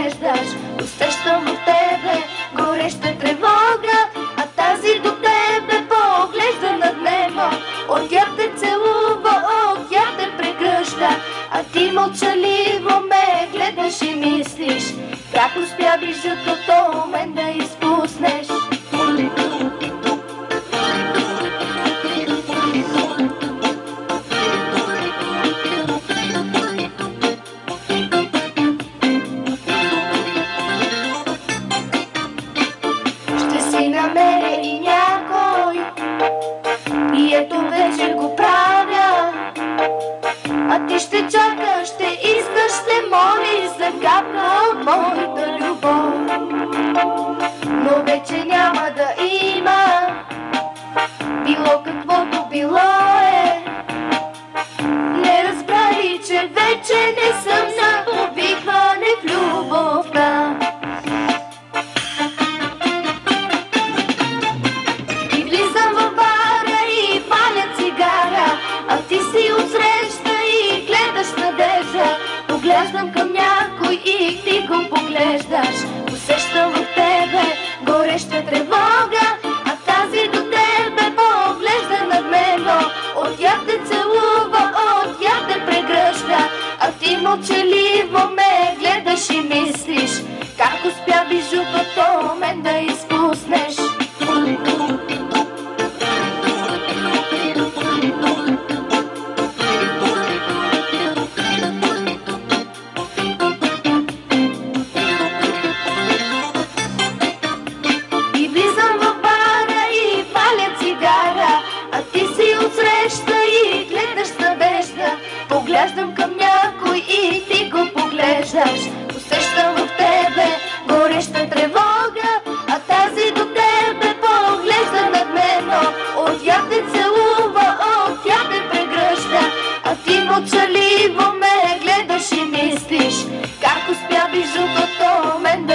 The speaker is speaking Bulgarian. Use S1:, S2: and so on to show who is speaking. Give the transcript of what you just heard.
S1: поглеждаш. Усещам в тебе гореща тревога, а тази до тебе поглежда над небо. От тях те целува, от тях те прегръща, а ти мълчаливо ме гледаш и мислиш как успя бижутото мен да изпуснеш. Намеря и някой, и ето вечер го правя, а ти ще чакаш, ще искаш, ще молиш за капка от моята любов. Но вече няма да има, било каквото било е. Не разбра ли, че вече не съм за повикване в любовта. Поглеждам към някой и ти го поглеждаш. Усещам в тебе гореща тревога, а тази до тебе поглежда над мен. От тях те целува, от тях те прегръща, а ти мълчаливо ме гледаш и мислиш как успя бижутото мен да изпуснеш. Поглеждам към някой и ти го поглеждаш. Усещам в тебе гореща тревога, а тази до тебе поглежда над мен. От тях те целува, от тях те прегръща, а ти мълчаливо ме гледаш и мислиш как успя бижутото мен да